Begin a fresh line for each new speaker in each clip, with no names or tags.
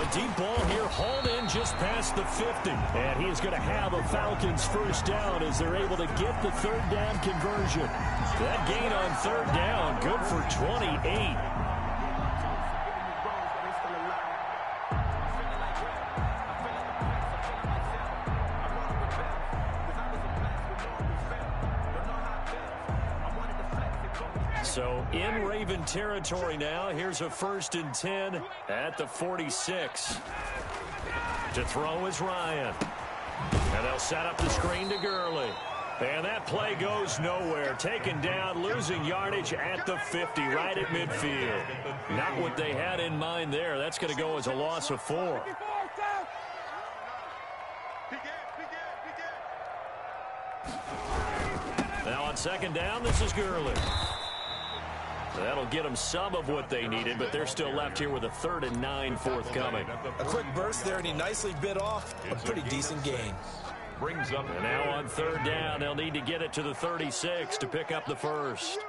A deep ball here, hauled in just past the 50. And he is going to have a Falcons first down as they're able to get the third down conversion. That gain on third down, good for 28. So in Raven territory now. Here's a 1st and 10 at the 46. To throw is Ryan. And they'll set up the screen to Gurley. And that play goes nowhere. Taken down, losing yardage at the 50, right at midfield. Not what they had in mind there. That's going to go as a loss of 4. Now on 2nd down, this is Gurley. That'll get them some of what they needed, but they're still left here with a 3rd and 9 forthcoming.
A quick burst there, and he nicely bit off a pretty decent gain.
Brings up. And now on 3rd down, they'll need to get it to the 36 to pick up the first.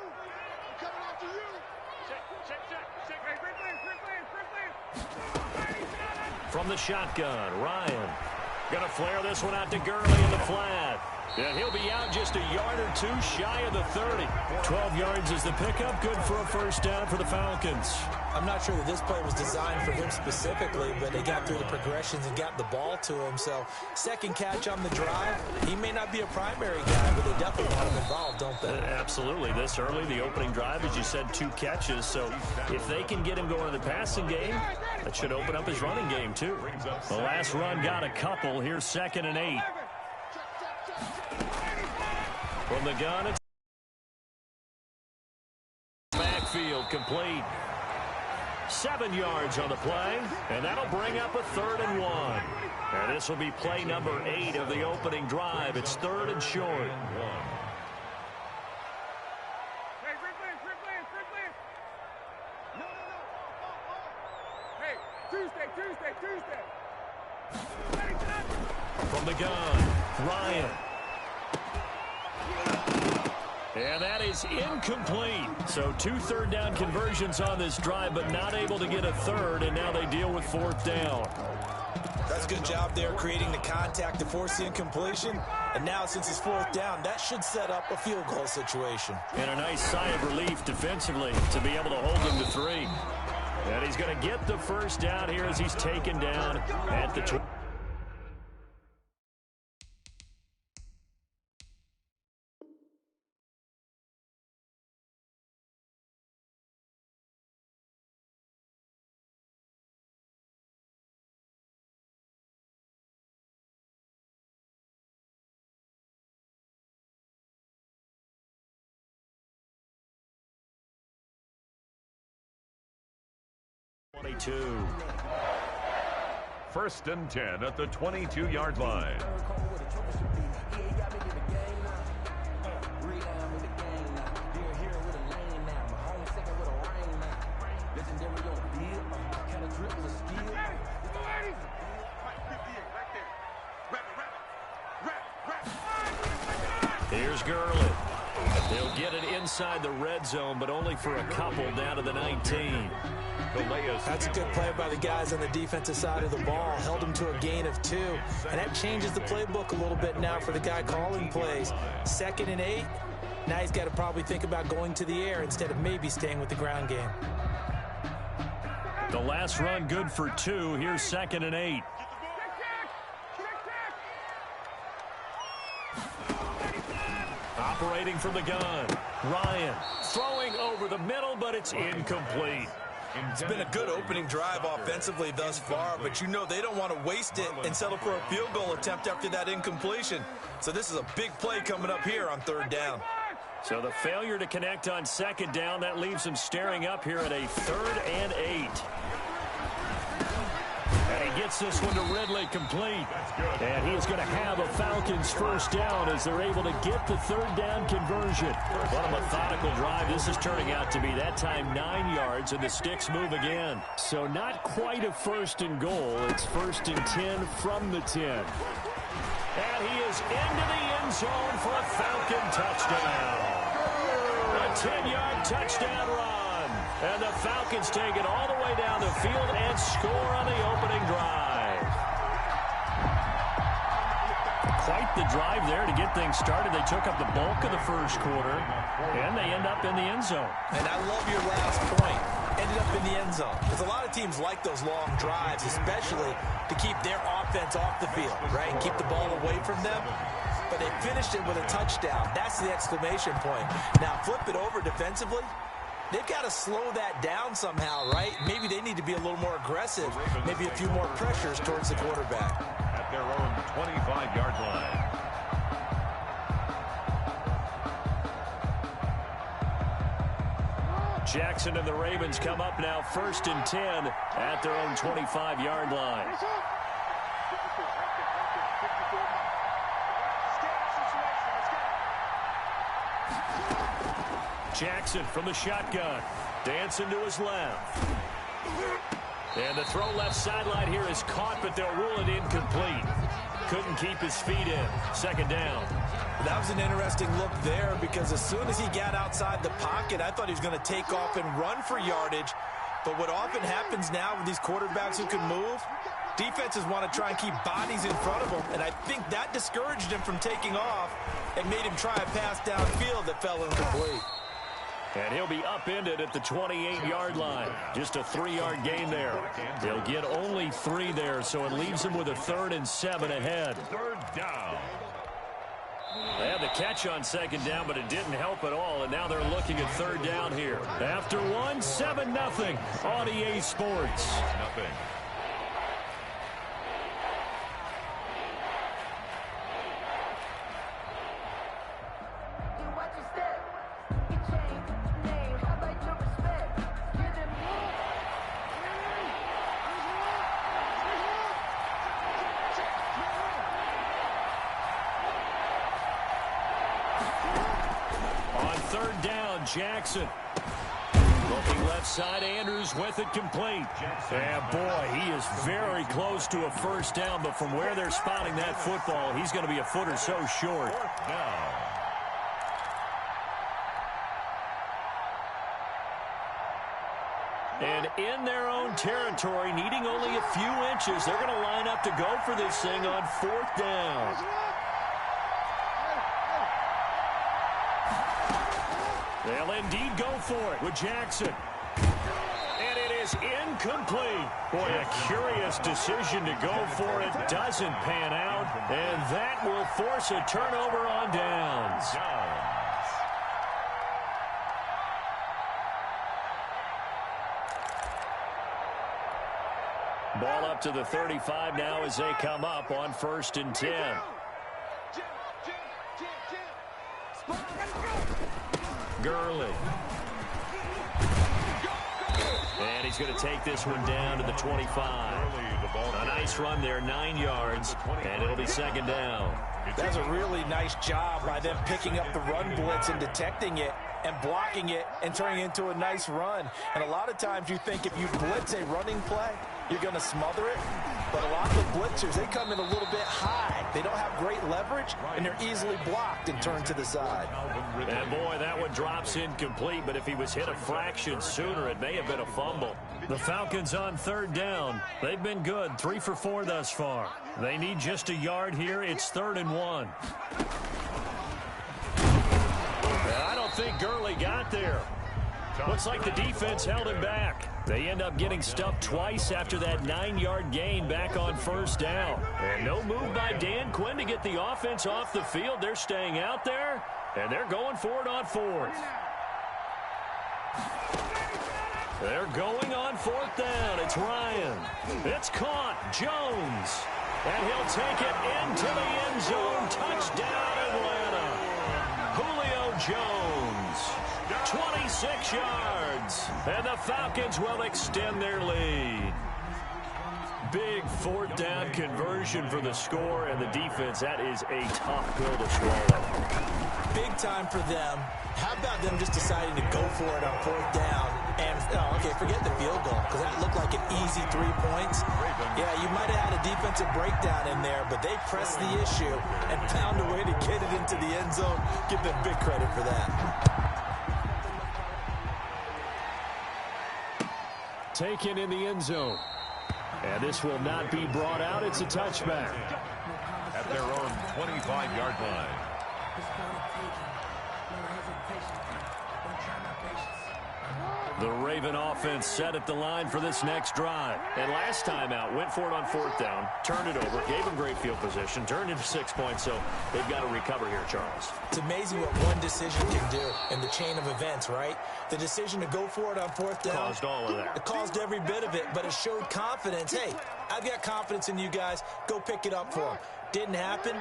From the shotgun, Ryan. Gonna flare this one out to Gurley in the flat. And he'll be out just a yard or two shy of the 30. 12 yards is the pickup. Good for a first down for the Falcons.
I'm not sure that this play was designed for him specifically, but they got through the progressions and got the ball to him. So, second catch on the drive. He may not be a primary guy, but they definitely want him involved, don't they?
Absolutely. This early, the opening drive, as you said, 2 catches. So, if they can get him going in the passing game, that should open up his running game, too. The last run got a couple. Here's 2nd and 8. From the gun, it's backfield complete. 7 yards on the play, and that'll bring up a 3rd and 1. And this will be play number 8 of the opening drive. It's 3rd and short. From the gun, Ryan. And that is incomplete. So 2 3rd down conversions on this drive, but not able to get a 3rd, and now they deal with 4th down.
That's a good job there creating the contact to force the incompletion. And now since it's 4th down, that should set up a field goal situation.
And a nice sigh of relief defensively to be able to hold them to 3. And he's going to get the first down here as he's taken down at the 20.
First and 10 at the 22-yard line.
Here's Gurley. They'll get it inside the red zone, but only for a couple down to the 19.
That's a good play by the guys on the defensive side of the ball. Held him to a gain of 2. And that changes the playbook a little bit now for the guy calling plays. 2nd and 8. Now he's got to probably think about going to the air instead of maybe staying with the ground game.
The last run good for 2. Here's 2nd and 8. Operating from the gun. Ryan throwing over the middle, but it's incomplete.
It's been a good opening drive offensively thus far, but you know they don't want to waste it and settle for a field goal attempt after that incompletion. So this is a big play coming up here on 3rd down.
So the failure to connect on 2nd down, that leaves him staring up here at a 3rd and 8. And he gets this one to Ridley complete. And he is going to have a Falcons first down as they're able to get the 3rd down conversion. What a methodical drive this is turning out to be. That time 9 yards, and the sticks move again. So not quite a 1st and goal. It's 1st and 10 from the 10. And he is into the end zone for a Falcon touchdown. A 10-yard touchdown run. And the Falcons take it all the way down the field and score on the opening drive. Quite the drive there to get things started. They took up the bulk of the first quarter, and they end up in the end zone.
And I love your last point. Ended up in the end zone. Because a lot of teams like those long drives, especially to keep their offense off the field, right? And keep the ball away from them. But they finished it with a touchdown. That's the exclamation point. Now flip it over defensively. They've got to slow that down somehow, right? Maybe they need to be a little more aggressive. Maybe a few more pressures towards the quarterback.
At their own 25-yard line.
Jackson and the Ravens come up now 1st and 10 at their own 25-yard line. Jackson from the shotgun. Dancing to his left. And the throw left sideline here is caught, but they'll rule it incomplete. Couldn't keep his feet in. 2nd down.
That was an interesting look there because as soon as he got outside the pocket, I thought he was going to take off and run for yardage. But what often happens now with these quarterbacks who can move, defenses want to try and keep bodies in front of them, and I think that discouraged him from taking off and made him try a pass downfield that fell incomplete.
And he'll be upended at the 28-yard line. Just a 3-yard gain there. They'll get only 3 there, so it leaves them with a 3rd and 7 ahead.
3rd down.
They had the catch on 2nd down, but it didn't help at all, and now they're looking at 3rd down here. After 1, 7-0 on EA Sports.
Nothing.
Jackson. Looking left side, Andrews with it complete. And boy, he is very close to a 1st down, but from where they're spotting that football, he's going to be a foot or so short.
4th down.
And in their own territory, needing only a few inches, they're going to line up to go for this thing on 4th down. They'll indeed go for it with Jackson. And it is incomplete. Boy, a curious decision to go for it. Doesn't pan out. And that will force a turnover on downs. Ball up to the 35 now as they come up on 1st and 10. Gurley. And he's going to take this one down to the 25. A nice run there, 9 yards, and it'll be 2nd down.
That's a really nice job by them picking up the run blitz and detecting it and blocking it and turning it into a nice run. And a lot of times you think if you blitz a running play, you're going to smother it. But a lot of the blitzers, they come in a little bit high. They don't have great leverage, and they're easily blocked and turned to the side.
And boy, that one drops incomplete, but if he was hit a fraction sooner, it may have been a fumble. The Falcons on 3rd down. They've been good, 3 for 4 thus far. They need just a yard here. It's 3rd and 1. And I don't think Gurley got there. Looks like the defense held him back. They end up getting stuffed twice after that 9-yard gain back on 1st down. And no move by Dan Quinn to get the offense off the field. They're staying out there, and they're going for it on 4th. They're going on 4th down. It's Ryan. It's caught. Jones. And he'll take it into the end zone. Touchdown, Atlanta. Julio Jones. 26 yards. And the Falcons will extend their lead. Big 4th down conversion for the score, and the defense, that is a tough pill to swallow.
Big time for them. How about them just deciding to go for it on 4th down? And, okay, forget the field goal, because that looked like an easy 3 points. Yeah, you might have had a defensive breakdown in there, but they pressed the issue and found a way to get it into the end zone. Give them big credit for that.
taken in the end zone. And this will not be brought out. It's a touchback.
At their own 25-yard line.
The Raven offense set at the line for this next drive. And last time out, went for it on 4th down, turned it over, gave them great field position, turned into 6 points, so they've got to recover here, Charles.
It's amazing what one decision can do in the chain of events, right? The decision to go for it on 4th down.
Caused all of that.
It caused every bit of it, but it showed confidence. Hey, I've got confidence in you guys. Go pick it up for them. Didn't happen.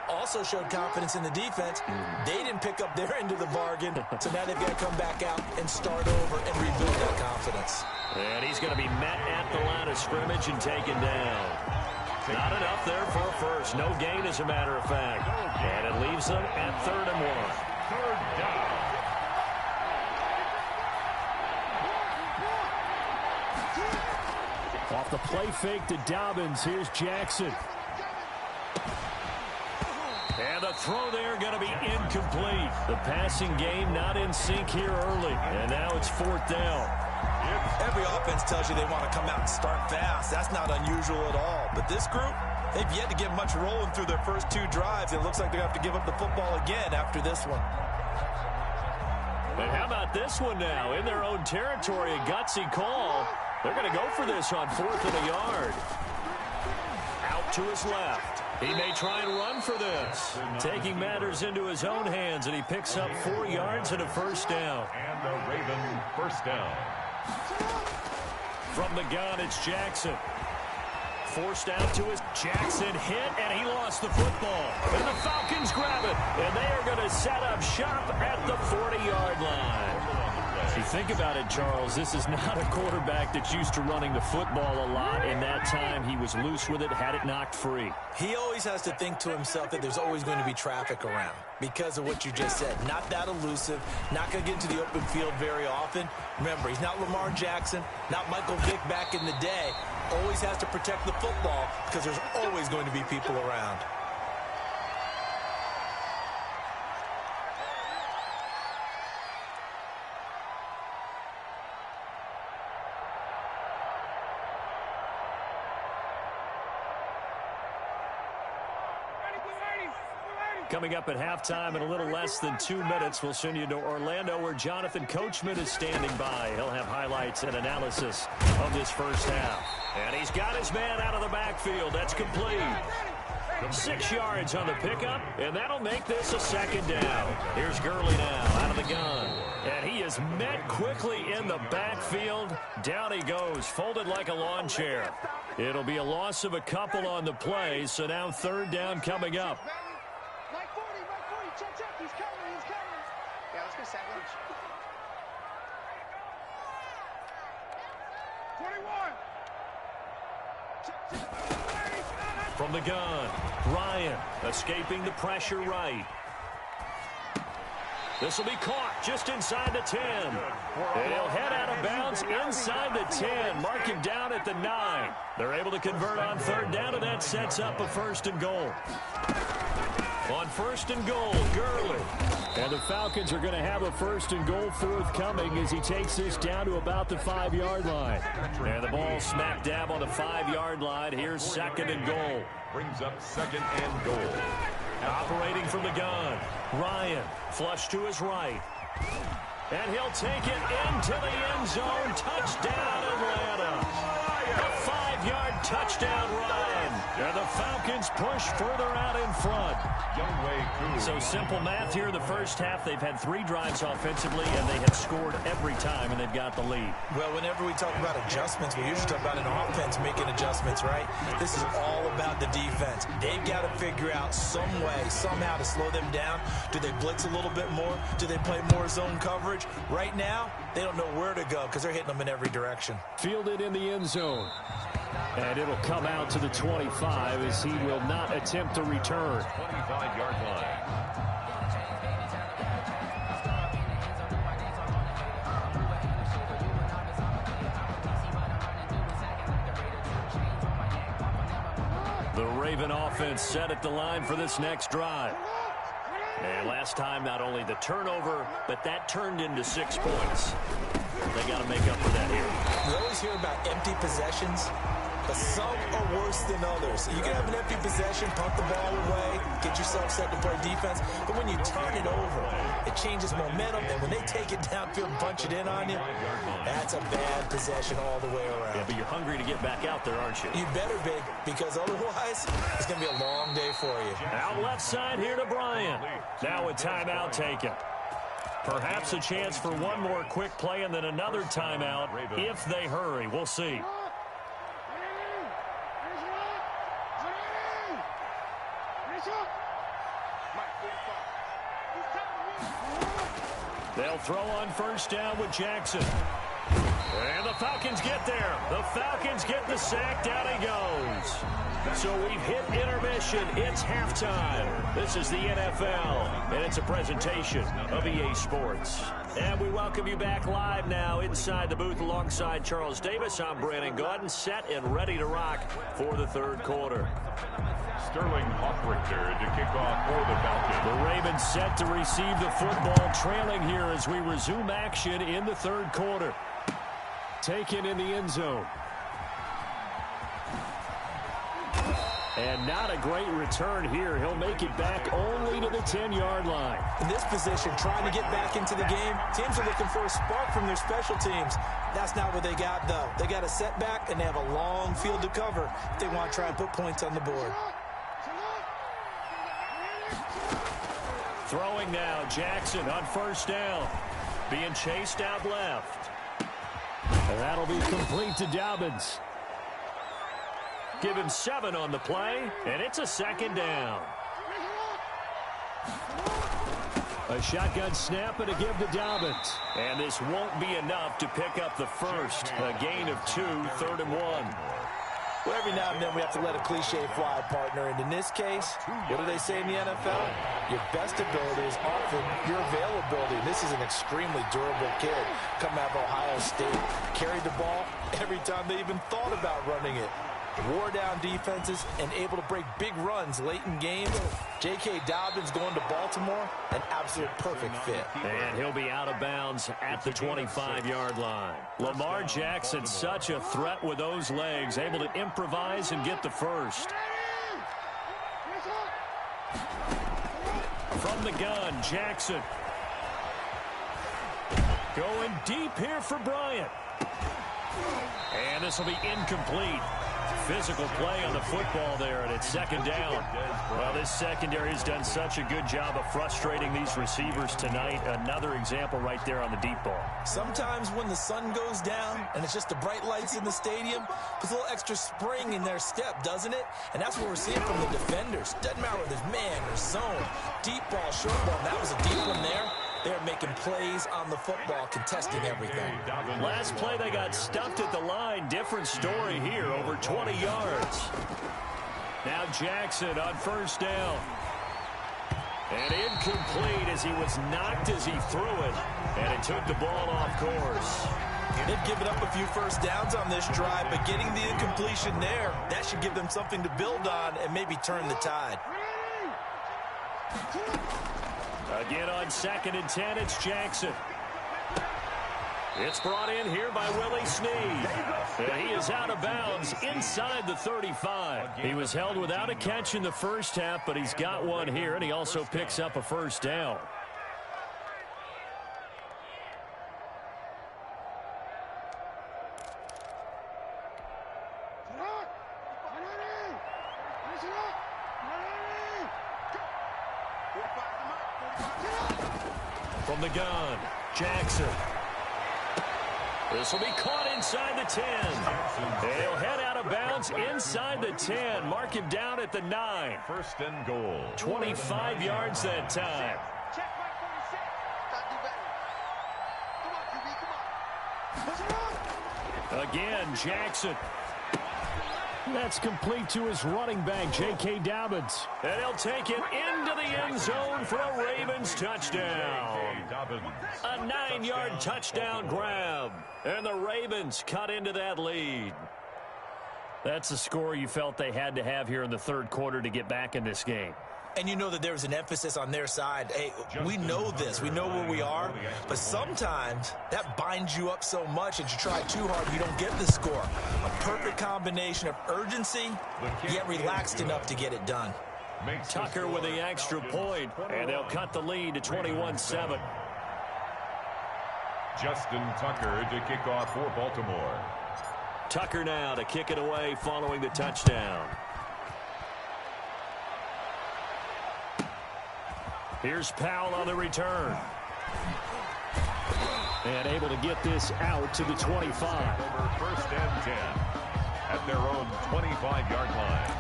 Also showed confidence in the defense. They didn't pick up their end of the bargain, so now they've got to come back out and start over and rebuild that confidence.
And he's going to be met at the line of scrimmage and taken down. Not enough there for a first. No gain, as a matter of fact. And it leaves them at 3rd and 1.
3rd down.
Off the play fake to Dobbins. Here's Jackson. And the throw there going to be incomplete. The passing game not in sync here early. And now it's 4th down.
Every offense tells you they want to come out and start fast. That's not unusual at all. But this group, they've yet to get much rolling through their first 2 drives. It looks like they have to give up the football again after this one.
And how about this one now? In their own territory, a gutsy call. They're going to go for this on 4th and a yard. Out to his left. He may try and run for this. Taking matters into his own hands, and he picks up 4 yards and a first down.
And the Raven first down.
From the gun, it's Jackson. Forced out to his Jackson hit, and he lost the football. And the Falcons grab it, and they are going to set up shop at the 40-yard line. If you think about it, Charles, this is not a quarterback that's used to running the football a lot. In that time, he was loose with it, had it knocked free.
He always has to think to himself that there's always going to be traffic around because of what you just said. Not that elusive, not going to get into the open field very often. Remember, he's not Lamar Jackson, not Michael Vick back in the day. Always has to protect the football because there's always going to be people around.
Coming up at halftime in a little less than 2 minutes, we'll send you to Orlando where Jonathan Coachman is standing by. He'll have highlights and analysis of this first half. And he's got his man out of the backfield. That's complete. 6 yards on the pickup, and that'll make this a 2nd down. Here's Gurley now out of the gun. And he is met quickly in the backfield. Down he goes, folded like a lawn chair. It'll be a loss of a couple on the play, so now 3rd down coming up. From the gun, Ryan escaping the pressure right. This will be caught just inside the 10. And he'll head out of bounds inside the 10. Mark him down at the 9. They're able to convert on 3rd down, and that sets up a 1st and goal. On 1st and goal, Gurley. And the Falcons are going to have a 1st and goal forthcoming as he takes this down to about the 5-yard line. And the ball smack dab on the 5-yard line. Here's 2nd and goal.
Brings up 2nd and goal.
Operating from the gun, Ryan, flush to his right. And he'll take it into the end zone. Touchdown, Atlanta. A 5-yard touchdown run. And the Falcons push further out in front. So simple math here in the first half. They've had 3 drives offensively, and they have scored every time, and they've got the lead.
Well, whenever we talk about adjustments, we usually talk about an offense making adjustments, right? This is all about the defense. They've got to figure out some way, somehow to slow them down. Do they blitz a little bit more? Do they play more zone coverage? Right now, they don't know where to go because they're hitting them in every direction.
Fielded in the end zone. And it'll come out to the 25 as he will not attempt to return.
25-yard line.
The Raven offense set at the line for this next drive. And last time, not only the turnover, but that turned into 6 points. They got to make up for that here.
We always always hear about empty possessions, but some are worse than others. You can have an empty possession, punt the ball away, get yourself set to play defense, but when you turn it over, it changes momentum, and when they take it downfield and punch it in on you, that's a bad possession all the way around.
Yeah, but you're hungry to get back out there, aren't you?
You better be, because otherwise, it's going to be a long day for you.
Out left side here to Bryant. Now a timeout taken. Perhaps a chance for one more quick play and then another timeout if they hurry. We'll see. They'll throw on first down with Jackson. And the Falcons get there. The Falcons get the sack. Down he goes. So we've hit intermission. It's halftime. This is the NFL, and it's a presentation of EA Sports. And we welcome you back live now inside the booth alongside Charles Davis. I'm Brandon Gaudin, set and ready to rock for the third quarter.
Sterling Hockrichter to kick off for the Falcons.
The Ravens set to receive the football, trailing here as we resume action in the third quarter. Taken in the end zone. And not a great return here. He'll make it back only to the 10-yard line.
In this position, trying to get back into the game, teams are looking for a spark from their special teams. That's not what they got, though. They got a setback, and they have a long field to cover if they want to try and put points on the board.
Throwing now, Jackson on first down. Being chased out left. And that'll be complete to Dobbins. Give him 7 on the play, and it's a second down. A shotgun snap and a give to Dobbins. And this won't be enough to pick up the first. A gain of 2, 3rd and 1.
Well, every now and then we have to let a cliche fly, partner. And in this case, what do they say in the NFL? Your best ability is often your availability. And this is an extremely durable kid coming out of Ohio State. Carried the ball every time they even thought about running it. Wore down defenses and able to break big runs late in games. J.K. Dobbins going to Baltimore, an absolute perfect fit.
And he'll be out of bounds at the 25-yard line. Lamar Jackson, such a threat with those legs, able to improvise and get the first. From the gun, Jackson. Going deep here for Bryant. And this will be incomplete. Physical play on the football there, and it's second down. Well, this secondary has done such a good job of frustrating these receivers tonight. Another example right there on the deep ball.
Sometimes when the sun goes down and it's just the bright lights in the stadium, puts a little extra spring in their step, doesn't it? And that's what we're seeing from the defenders. Doesn't matter whether it's man or zone. Deep ball, short ball. That was a deep one there. They're making plays on the football, contesting everything.
Last play, they got stuffed at the line. Different story here, over 20 yards. Now Jackson on first down. And incomplete as he was knocked as he threw it. And it took the ball off course.
They've given up a few first downs on this drive, but getting the incompletion there, that should give them something to build on and maybe turn the tide.
Again on 2nd and 10, it's Jackson. It's brought in here by Willie Snead. And he is out of bounds inside the 35. He was held without a catch in the first half, but he's got one here, and he also picks up a first down. From the gun, Jackson. This will be caught inside the 10. And he'll head out of bounds inside the 10. Mark him down at the 9.
1st and goal.
25 yards that time. Again, Jackson. That's complete to his running back, J.K. Dobbins. And he'll take it into the end zone for a Ravens touchdown. A 9-yard touchdown grab. And the Ravens cut into that lead. That's the score you felt they had to have here in the third quarter to get back in this game.
And you know that there's an emphasis on their side. Hey, we know this. We know where we are. But sometimes that binds you up so much that you try too hard, you don't get the score. A perfect combination of urgency, yet relaxed enough to get it done.
Tucker with the extra point, and they'll cut the lead to 21-7.
Justin Tucker to kick off for Baltimore.
Tucker now to kick it away following the touchdown. Here's Powell on the return. And able to get this out to the 25.
Over first and 10 at their own 25-yard line.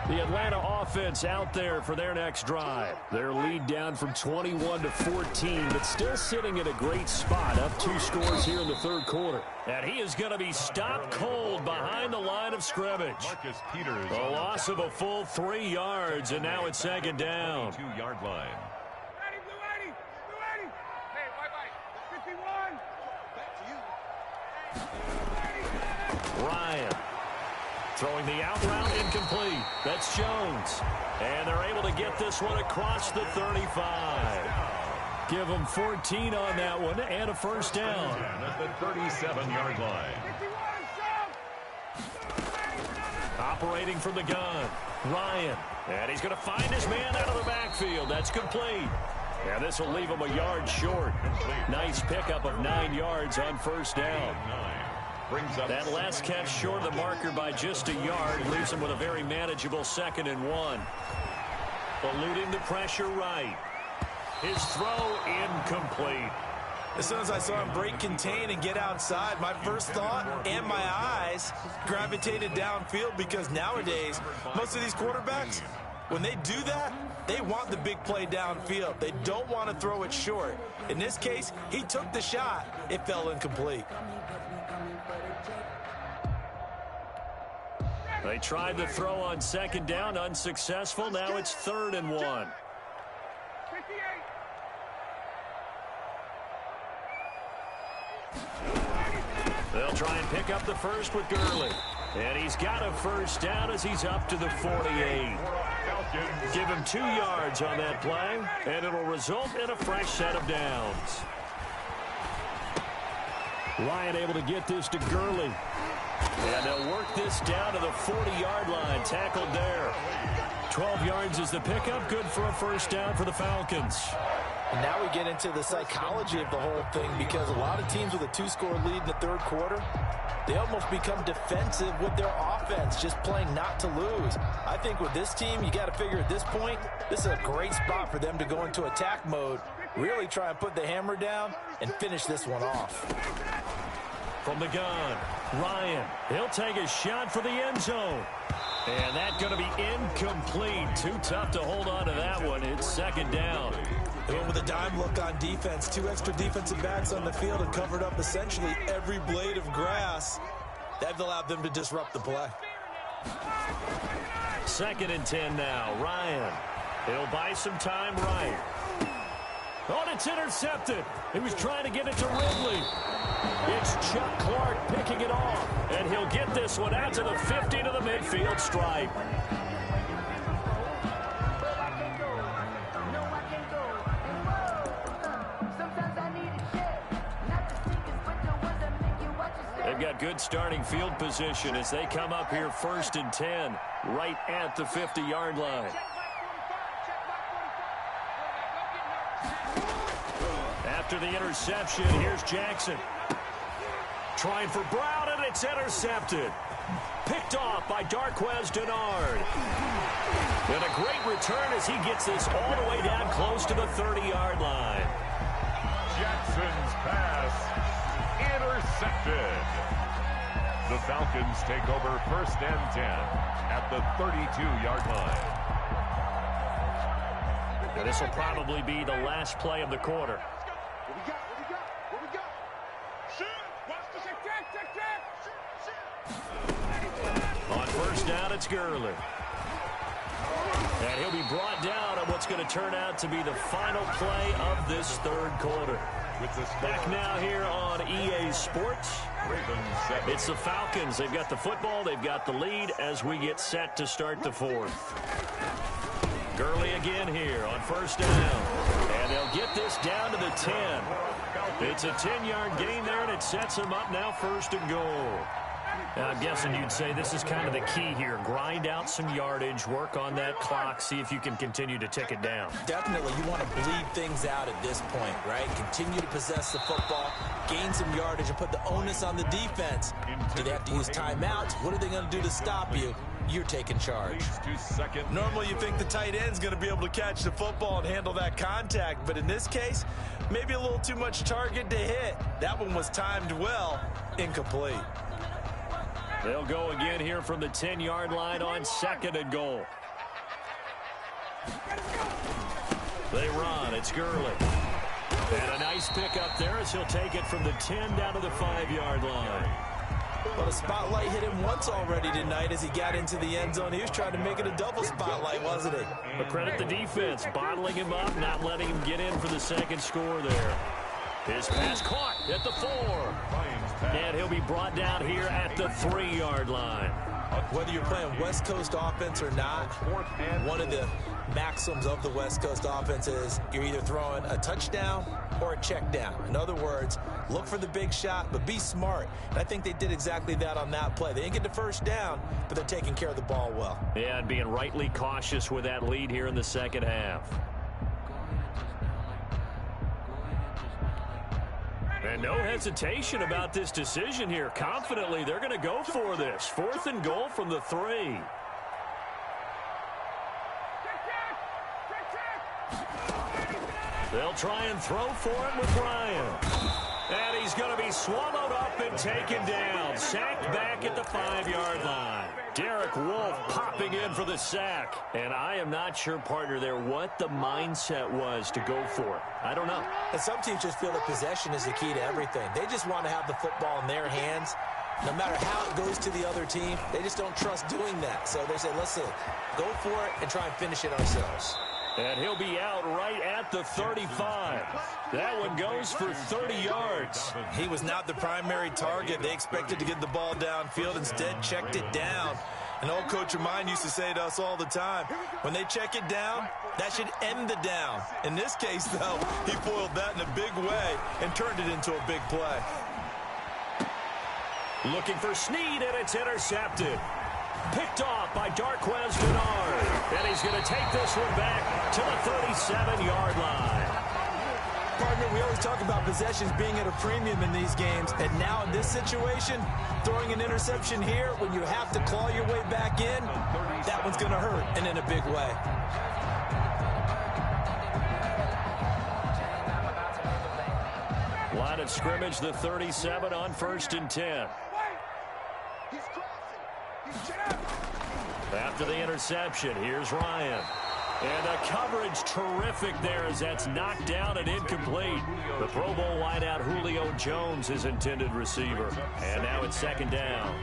The Atlanta offense out there for their next drive. Their lead down from 21-14, but still sitting in a great spot. Up 2 scores here in the third quarter. And he is going to be stopped cold behind the line of scrimmage.
Marcus Peters.
A loss of a full 3 yards, and now it's second down.
2-yard line.
Ryan throwing the out route incomplete. That's Jones. And they're able to get this one across the 35. Give them 14 on that one and a first down.
At the 37-yard line.
Operating from the gun, Ryan. And he's going to find his man out of the backfield. That's complete. And this will leave him a yard short. Nice pickup of 9 yards on first down. That last catch short of the marker by just a yard leaves him with a very manageable 2nd and 1. Eluding the pressure right. His throw incomplete.
As soon as I saw him break contain and get outside, my first thought and my eyes gravitated downfield, because nowadays, most of these quarterbacks, when they do that, they want the big play downfield. They don't want to throw it short. In this case, he took the shot. It fell incomplete.
They tried the throw on 2nd down, unsuccessful. Now it's 3rd and 1. They'll try and pick up the first with Gurley. And he's got a first down as he's up to the 48. Give him 2 yards on that play, and it'll result in a fresh set of downs. Ryan able to get this to Gurley. And they'll work this down to the 40-yard line. Tackled there. 12 yards is the pickup. Good for a first down for the Falcons.
And now we get into the psychology of the whole thing, because a lot of teams with a 2-score lead in the third quarter, they almost become defensive with their offense, just playing not to lose. I think with this team, you got to figure at this point, this is a great spot for them to go into attack mode, really try and put the hammer down and finish this one off.
From the gun, Ryan. He'll take a shot for the end zone. And that's going to be incomplete. Too tough to hold on to that one. It's 2nd down.
They went with a dime look on defense. 2 extra defensive backs on the field and covered up essentially every blade of grass. That allowed them to disrupt the play.
2nd and 10 now. Ryan. He'll buy some time right. Oh, and it's intercepted. He was trying to get it to Ridley. It's Chuck Clark picking it off. And he'll get this one out to the 50 to the midfield stripe. They've got good starting field position as they come up here 1st and 10, right at the 50-yard line. After the interception, here's Jackson. Trying for Brown, and it's intercepted. Picked off by Darquez Denard. And a great return as he gets this all the way down close to the 30-yard line.
Jackson's pass intercepted. The Falcons take over 1st and 10 at the 32-yard line.
Now this will probably be the last play of the quarter. On 1st down, it's Gurley. And he'll be brought down on what's going to turn out to be the final play of this third quarter. Back now here on EA BYU Sports. It's the Falcons. They've got the football. They've got the lead as we get set to start the fourth. Gurley again here on first down. And they'll get this down to the 10. It's a 10-yard gain there, and it sets them up now first and goal. I'm guessing you'd say this is kind of the key here. Grind out some yardage, work on that clock, see if you can continue to tick it down.
Definitely, you want to bleed things out at this point, right? Continue to possess the football, gain some yardage, and put the onus on the defense. Do they have to use timeouts? What are they going to do to stop you? You're taking charge.
Normally, you think the tight end's going to be able to catch the football and handle that contact, but in this case, maybe a little too much target to hit. That one was timed well, incomplete.
They'll go again here from the 10-yard line on second and goal. They run. It's Gurley. And a nice pickup there as he'll take it from the 10 down to the 5-yard line.
Well, the spotlight hit him once already tonight as he got into the end zone. He was trying to make it a double spotlight, wasn't he?
But credit the defense, bottling him up, not letting him get in for the second score there. His pass caught at the 4. And he'll be brought down here at the 3-yard line.
Whether you're playing West Coast offense or not, one of the maxims of the West Coast offense is you're either throwing a touchdown or a check down. In other words, look for the big shot, but be smart. And I think they did exactly that on that play. They didn't get the first down, but they're taking care of the ball well.
Yeah, and being rightly cautious with that lead here in the second half. And no hesitation about this decision here. Confidently, they're going to go for this. 4th and goal from the 3. They'll try and throw for it with Ryan. And he's going to be swallowed up and taken down. Sacked back at the 5-yard line. Derek Wolfe popping in for the sack. And I am not sure, partner, there what the mindset was to go for it. I don't know.
And some teams just feel that possession is the key to everything. They just want to have the football in their hands. No matter how it goes to the other team, they just don't trust doing that. So they say, listen, go for it and try and finish it ourselves.
And he'll be out right at the 35. That one goes for 30 yards.
He was not the primary target. They expected to get the ball downfield. Instead, checked it down. An old coach of mine used to say to us all the time, when they check it down, that should end the down. In this case, though, he foiled that in a big way and turned it into a big play.
Looking for Snead, and it's intercepted. Picked off by Darquez Bernard. And he's going to take this one back to the 37-yard line.
Partner, we always talk about possessions being at a premium in these games. And now in this situation, throwing an interception here when you have to claw your way back in, that one's going to hurt, and in a big way.
Line of scrimmage, the 37 on 1st and 10. After the interception, here's Ryan. And the coverage terrific there as that's knocked down and incomplete. The Pro Bowl wideout Julio Jones, his intended receiver. And now it's 2nd down.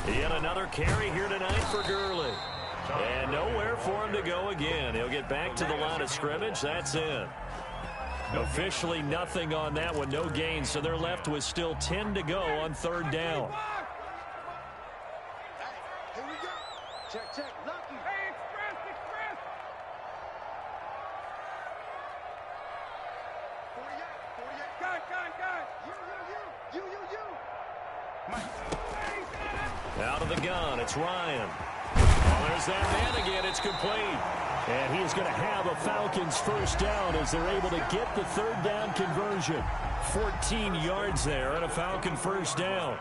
Yet another carry here tonight for Gurley. And nowhere for him to go again. He'll get back to the line of scrimmage. That's it. Officially nothing on that one. No gain. So they're left with still 10 to go on 3rd down.
Here we go. Check, check. Lucky. Hey, express. 48. Gun. You.
Out of the gun, it's Ryan. Oh, there's that man again. It's complete. And he's going to have a Falcons first down as they're able to get the 3rd down conversion. 14 yards there and a Falcon first down.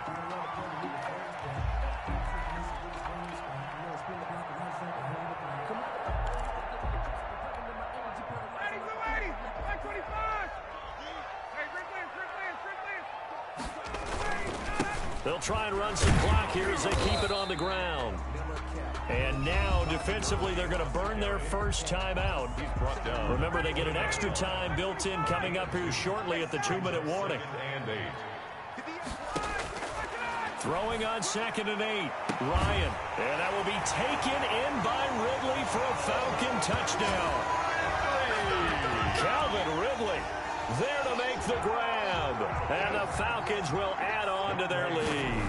They'll try and run some clock here as they keep it on the ground. And now, defensively, they're going to burn their first timeout. Remember, they get an extra time built in coming up here shortly at the 2-minute warning. Throwing on 2nd and 8, Ryan. And that will be taken in by Ridley for a Falcon touchdown. Calvin Ridley there to make the grab. And the Falcons will add on to their lead.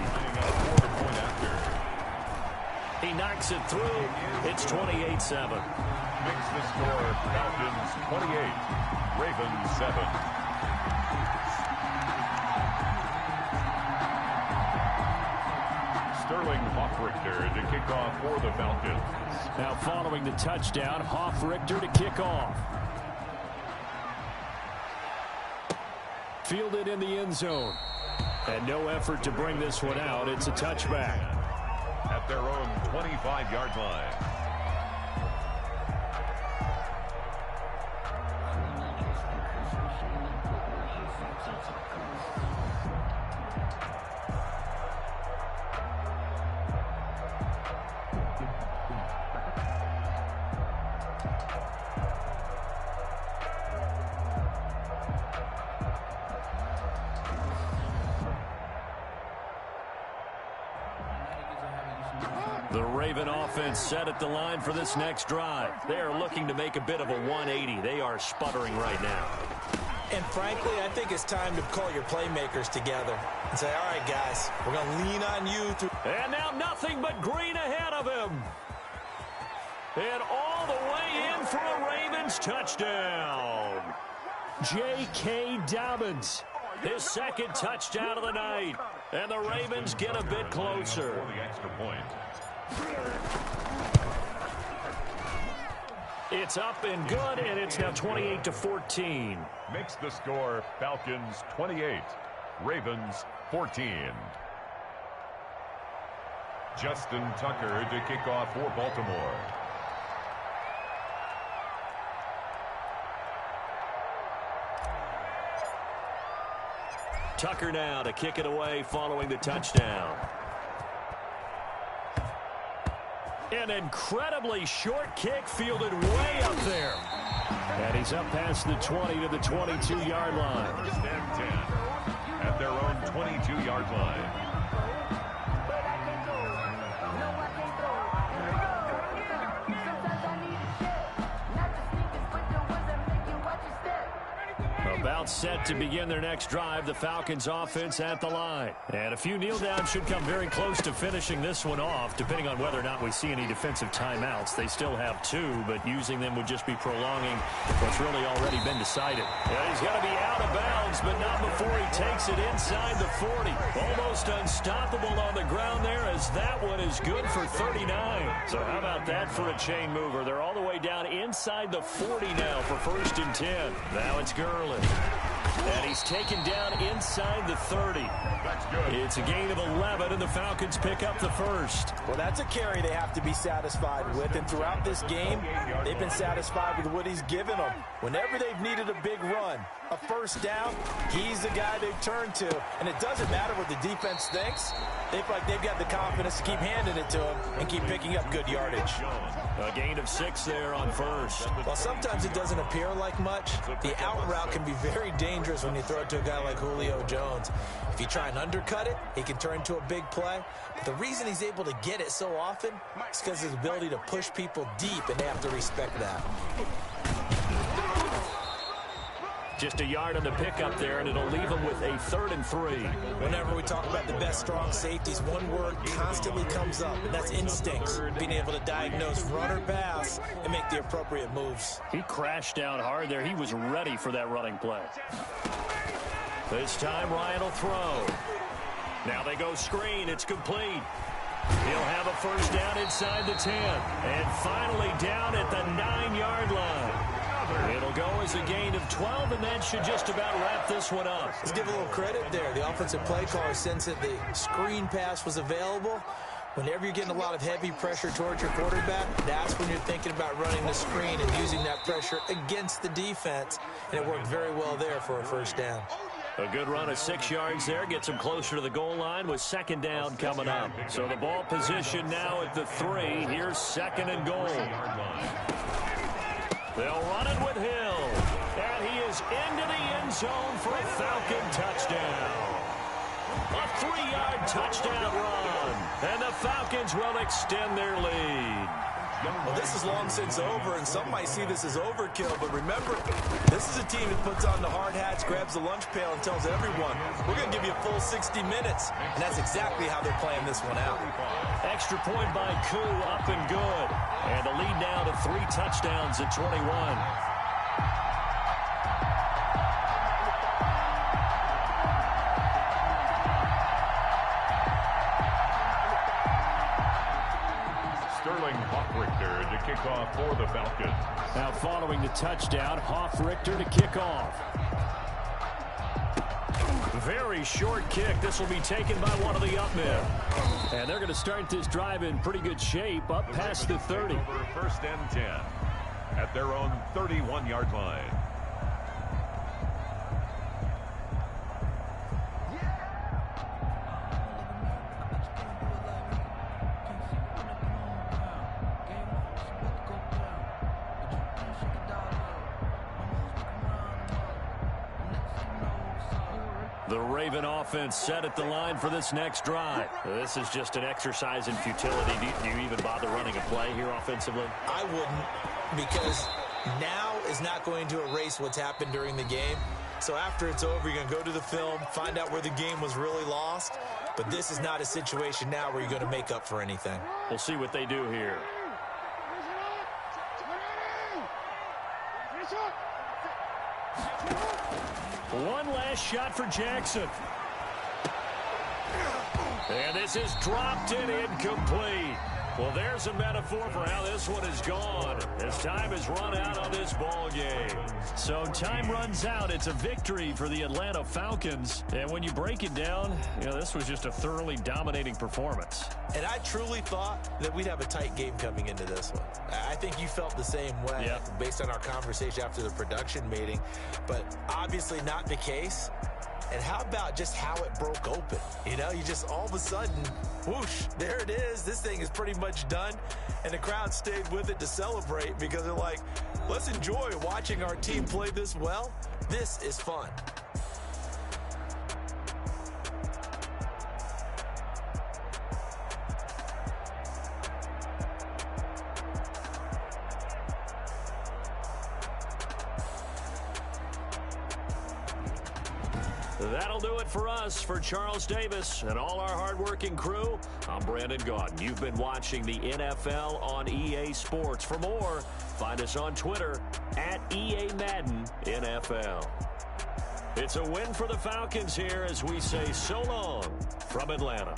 He knocks it through. It's 28-7.
Makes the score Falcons 28, Ravens 7. Sterling Hoffrichter to kick off for the Falcons.
Now following the touchdown, Hoffrichter to kick off. Fielded in the end zone. And no effort to bring this one out. It's a touchback.
At their own 25-yard line.
The Raven offense set at the line for this next drive. They are looking to make a bit of a 180. They are sputtering right now.
And frankly, I think it's time to call your playmakers together and say, all right, guys, we're going to lean on you.
And now nothing but green ahead of him. And all the way in for a Ravens touchdown. J.K. Dobbins, his second touchdown of the night. And the Ravens get a bit closer.
For the extra point.
It's up and good, and it's now 28-14.
Makes the score Falcons 28, Ravens 14. Justin Tucker to kick off for Baltimore.
Tucker now to kick it away following the touchdown. An incredibly short kick fielded way up there. And he's up past the 20 to the 22-yard line.
First and 10 at their own 22-yard line.
About set to begin their next drive, the Falcons offense at the line. And a few kneel downs should come very close to finishing this one off, depending on whether or not we see any defensive timeouts. They still have 2, but using them would just be prolonging what's really already been decided. Yeah, he's got to be out of bounds, but not before he takes it inside the 40. Almost unstoppable on the ground there, as that one is good for 39. So how about that for a chain mover? They're all the way down inside the 40 now for 1st and 10. Now it's Gurley. And he's taken down inside the 30.
That's good.
It's a gain of 11, and the Falcons pick up the first.
Well, that's a carry they have to be satisfied with. And throughout this game, they've been satisfied with what he's given them. Whenever they've needed a big run, a first down, he's the guy they've turned to. And it doesn't matter what the defense thinks. They feel like they've got the confidence to keep handing it to him and keep picking up good yardage.
A gain of 6 there on first.
While sometimes it doesn't appear like much, the out route can be very dangerous when you throw it to a guy like Julio Jones. If you try and undercut it, it can turn into a big play. But the reason he's able to get it so often is because of his ability to push people deep, and they have to respect that.
Just a yard on the pickup there, and it'll leave him with a 3rd and 3.
Whenever we talk about the best strong safeties, one word constantly comes up, and that's instincts. Being able to diagnose run or pass and make the appropriate moves.
He crashed down hard there. He was ready for that running play. This time, Ryan will throw. Now they go screen. It's complete. He'll have a first down inside the 10. And finally down at the 9-yard line. It'll go as a gain of 12, and that should just about wrap this one up.
Let's give a little credit there. The offensive play caller sensed that the screen pass was available. Whenever you're getting a lot of heavy pressure towards your quarterback, that's when you're thinking about running the screen and using that pressure against the defense. And it worked very well there for a first down.
A good run of 6 yards there. Gets him closer to the goal line with second down coming up. So the ball position now at the 3. Here's second and goal. They'll run it with Hill. And he is into the end zone for a Falcon touchdown. A 3-yard touchdown run. And the Falcons will extend their lead.
Well, this is long since over, and some might see this as overkill, but remember, this is a team that puts on the hard hats, grabs the lunch pail, and tells everyone, we're going to give you a full 60 minutes, and that's exactly how they're playing this one out.
Extra point by Koo, up and good. And the lead now to 3 touchdowns at 21.
To kick off for the Falcons.
Now following the touchdown, Richter to kick off. Very short kick. This will be taken by one of the up men. And they're going to start this drive in pretty good shape, up past the 30.
First and 10 at their own 31-yard line.
The Raven offense set at the line for this next drive. This is just an exercise in futility. Do you even bother running a play here offensively?
I wouldn't, because now is not going to erase what's happened during the game. So after it's over, you're going to go to the film, find out where the game was really lost. But this is not a situation now where you're going to make up for anything.
We'll see what they do here. One last shot for Jackson. And this is dropped and incomplete. Well, there's a metaphor for how this one is gone, as time has run out on this ball game. So time runs out. It's a victory for the Atlanta Falcons. And when you break it down, you know, this was just a thoroughly dominating performance.
And I truly thought that we'd have a tight game coming into this one. I think you felt the same way based on our conversation after the production meeting, but obviously not the case. And how about just how it broke open? You know, you just all of a sudden, whoosh, there it is. This thing is pretty much done. And the crowd stayed with it to celebrate because they're like, let's enjoy watching our team play this well. This is fun.
That'll do it for us. For Charles Davis and all our hardworking crew, I'm Brandon Gaudin. You've been watching the NFL on EA Sports. For more, find us on Twitter at EA Madden NFL. It's a win for the Falcons here as we say so long from Atlanta.